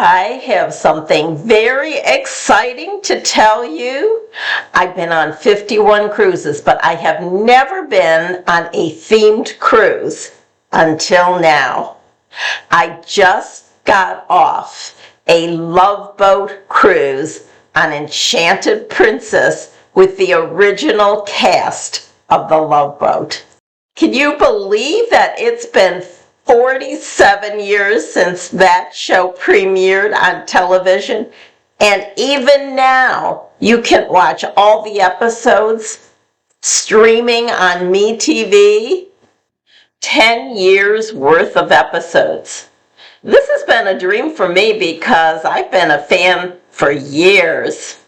I have something very exciting to tell you. I've been on 51 cruises, but I have never been on a themed cruise until now. I just got off a Love Boat cruise on Enchanted Princess with the original cast of the Love Boat. Can you believe that it's been 47 years since that show premiered on television? And even now, you can watch all the episodes streaming on MeTV. 10 years worth of episodes. This has been a dream for me because I've been a fan for years.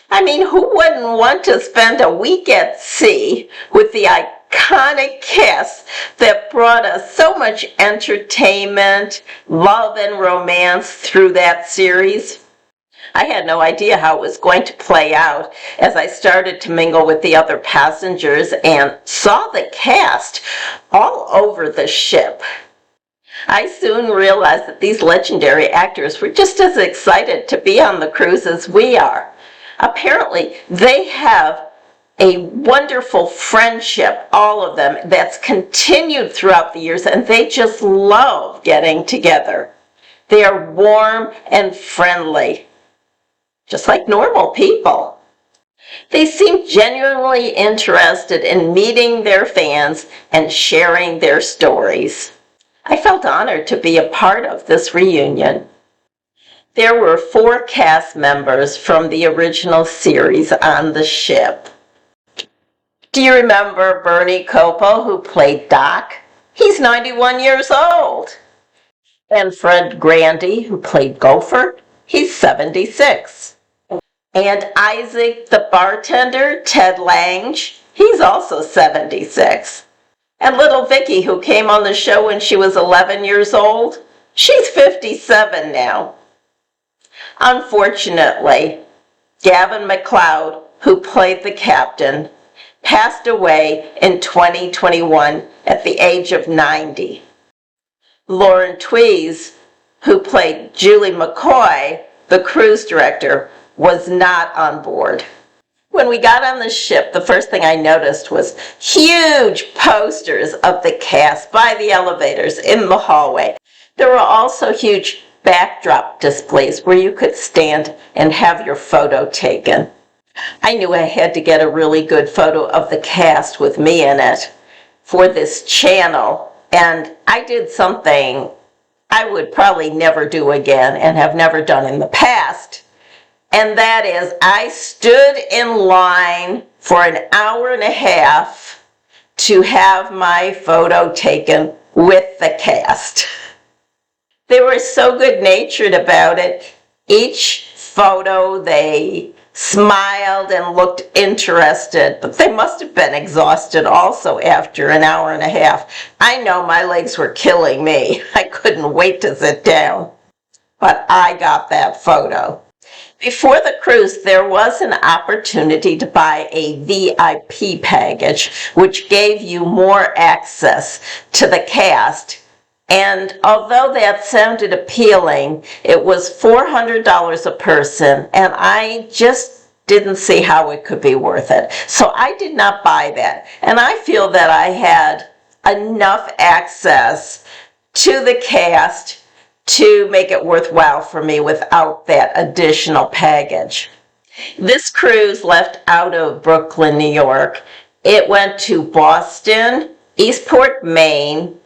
I mean, who wouldn't want to spend a week at sea with the iconic cast that brought us so much entertainment, love, and romance through that series? I had no idea how it was going to play out as I started to mingle with the other passengers and saw the cast all over the ship. I soon realized that these legendary actors were just as excited to be on the cruise as we are. Apparently, they have a wonderful friendship, all of them, that's continued throughout the years, and they just love getting together. They are warm and friendly, just like normal people. They seem genuinely interested in meeting their fans and sharing their stories. I felt honored to be a part of this reunion. There were 4 cast members from the original series on the ship. Do you remember Bernie Copo, who played Doc? He's 91 years old. And Fred Grandy, who played Gopher? He's 76. And Isaac, the bartender, Ted Lange, he's also 76. And little Vicky, who came on the show when she was 11 years old, she's 57 now. Unfortunately, Gavin MacLeod, who played the captain, passed away in 2021 at the age of 90. Lauren Tewes, who played Julie McCoy, the cruise director, was not on board. When we got on the ship, the first thing I noticed was huge posters of the cast by the elevators in the hallway. There were also huge backdrop displays where you could stand and have your photo taken. I knew I had to get a really good photo of the cast with me in it for this channel, and I did something I would probably never do again and have never done in the past. And that is, I stood in line for an hour and a half to have my photo taken with the cast. They were so good-natured about it. Each photo, they smiled and looked interested, but they must have been exhausted also after an hour and a half. I know my legs were killing me. I couldn't wait to sit down, but I got that photo. Before the cruise, there was an opportunity to buy a VIP package, which gave you more access to the cast. And although that sounded appealing, it was $400 a person, and I just didn't see how it could be worth it. So I did not buy that. And I feel that I had enough access to the cast to make it worthwhile for me without that additional package. This cruise left out of Brooklyn, New York. It went to Boston, Eastport, Maine,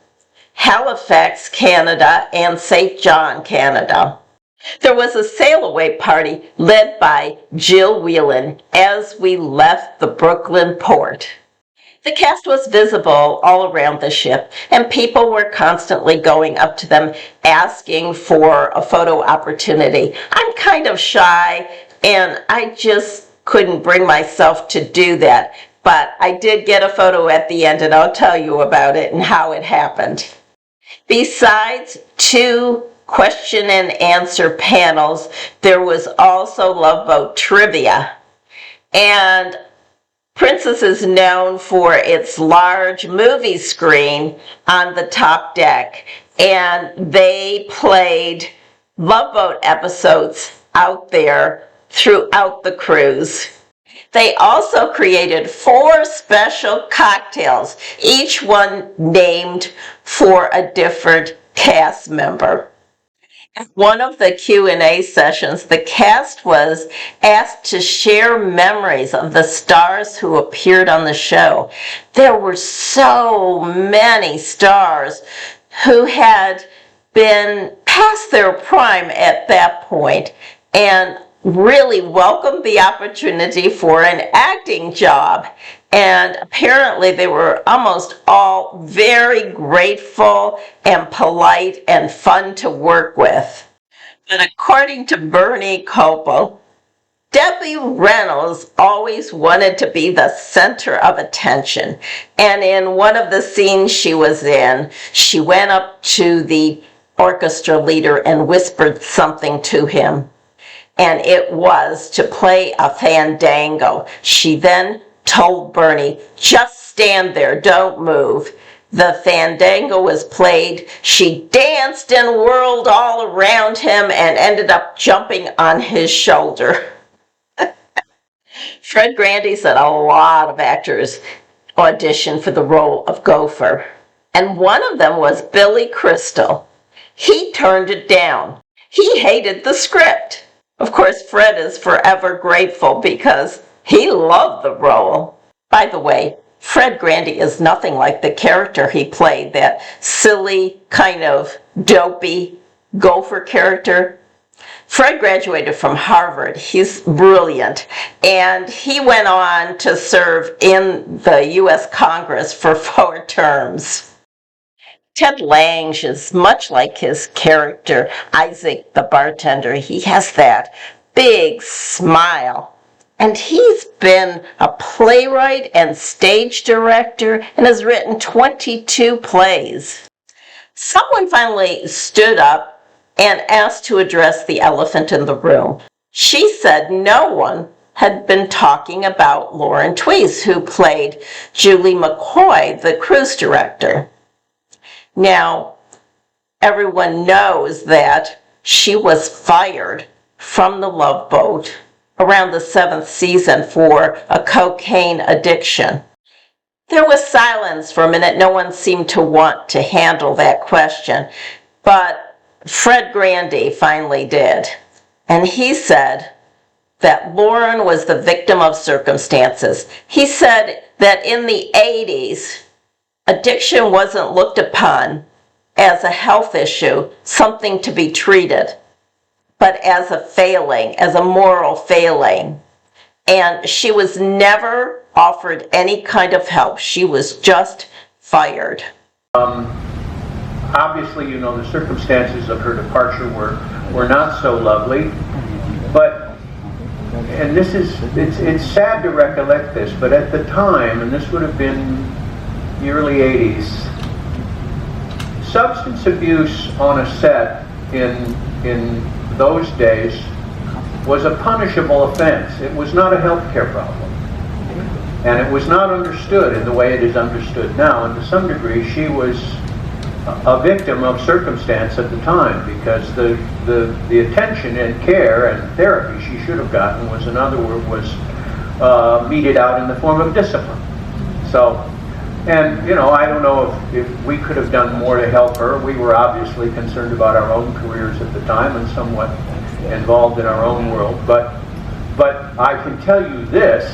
Halifax, Canada, and St. John, Canada. There was a sail-away party led by Jill Whelan as we left the Brooklyn port. The cast was visible all around the ship, and people were constantly going up to them asking for a photo opportunity. I'm kind of shy, and I just couldn't bring myself to do that. But I did get a photo at the end, and I'll tell you about it and how it happened. Besides 2 question and answer panels, there was also Love Boat trivia. And Princess is known for its large movie screen on the top deck, and they played Love Boat episodes out there throughout the cruise. They also created 4 special cocktails, each one named for a different cast member. In one of the Q&A sessions, the cast was asked to share memories of the stars who appeared on the show. There were so many stars who had been past their prime at that point and really welcomed the opportunity for an acting job. And apparently they were almost all very grateful and polite and fun to work with. But according to Bernie Copel, Debbie Reynolds always wanted to be the center of attention. And in one of the scenes she was in, she went up to the orchestra leader and whispered something to him. And it was to play a fandango. She then told Bernie, just stand there, don't move. The fandango was played. She danced and whirled all around him and ended up jumping on his shoulder. Fred Grandy said a lot of actors auditioned for the role of Gopher, and one of them was Billy Crystal. He turned it down. He hated the script. Of course, Fred is forever grateful because he loved the role. By the way, Fred Grandy is nothing like the character he played, that silly, kind of dopey Gopher character. Fred graduated from Harvard. He's brilliant. And he went on to serve in the U.S. Congress for 4 terms. Ted Lange is much like his character, Isaac the bartender. He has that big smile. And he's been a playwright and stage director and has written 22 plays. Someone finally stood up and asked to address the elephant in the room. She said no one had been talking about Lauren Tewes, who played Julie McCoy, the cruise director. Now, everyone knows that she was fired from the Love Boat around the 7th season for a cocaine addiction. There was silence for a minute. No one seemed to want to handle that question, but Fred Grandy finally did. And he said that Lauren was the victim of circumstances. He said that in the 80s, addiction wasn't looked upon as a health issue, something to be treated, but as a failing, as a moral failing. And she was never offered any kind of help. She was just fired. Obviously, you know, the circumstances of her departure were not so lovely, but, and this is, it's sad to recollect this, but at the time, and this would have been the early 80s, substance abuse on a set in those days was a punishable offense. It was not a healthcare problem. And it was not understood in the way it is understood now. And to some degree, she was a victim of circumstance at the time, because the attention and care and therapy she should have gotten was, in other words, was meted out in the form of discipline. So, and you know, I don't know if we could have done more to help her. We were obviously concerned about our own careers at the time and somewhat involved in our own world. But I can tell you this: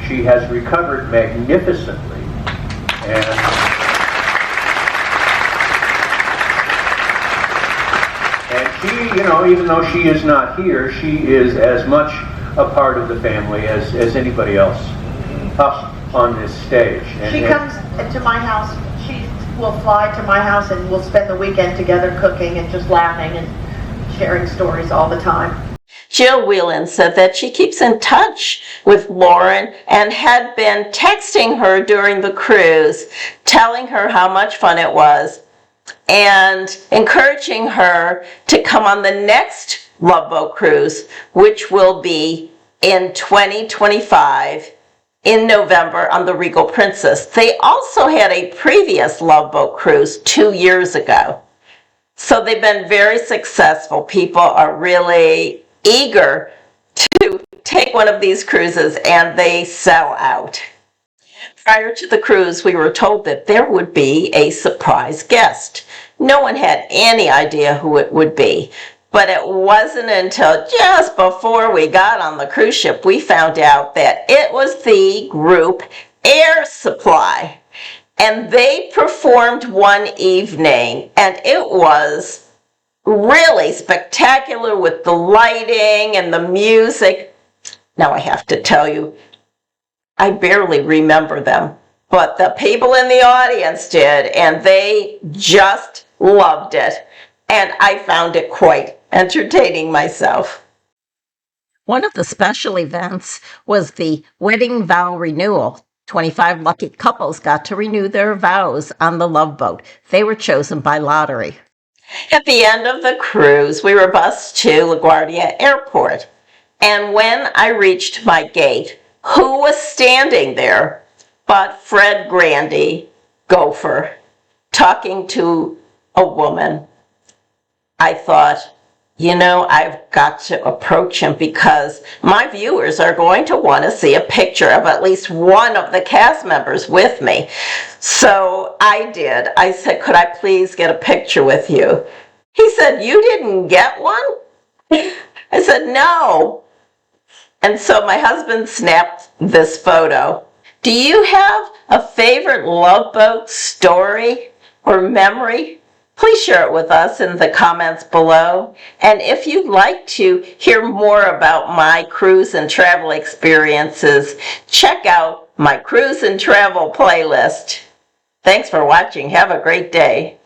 she has recovered magnificently, and she, you know, even though she is not here, she is as much a part of the family as anybody else up on this stage. And she comes to my house. She will fly to my house and we'll spend the weekend together cooking and just laughing and sharing stories all the time. Jill Whelan said that she keeps in touch with Lauren and had been texting her during the cruise, telling her how much fun it was and encouraging her to come on the next Love Boat cruise, which will be in 2025 in November on the Regal Princess. They also had a previous Love Boat cruise 2 years ago. So they've been very successful. People are really eager to take one of these cruises, and they sell out. Prior to the cruise, we were told that there would be a surprise guest. No one had any idea who it would be. But it wasn't until just before we got on the cruise ship we found out that it was the group Air Supply. And they performed one evening, and it was really spectacular with the lighting and the music. Now I have to tell you, I barely remember them, but the people in the audience did, and they just loved it. And I found it quite entertaining myself. One of the special events was the wedding vow renewal. 25 lucky couples got to renew their vows on the Love Boat. They were chosen by lottery. At the end of the cruise, we were bused to LaGuardia Airport. And when I reached my gate, who was standing there but Fred Grandy, Gopher, talking to a woman? I thought, I've got to approach him because my viewers are going to want to see a picture of at least one of the cast members with me. So I did. I said, could I please get a picture with you? He said, you didn't get one? I said, no. And so my husband snapped this photo. Do you have a favorite Love Boat story or memory? Please share it with us in the comments below. And if you'd like to hear more about my cruise and travel experiences, check out my cruise and travel playlist. Thanks for watching. Have a great day.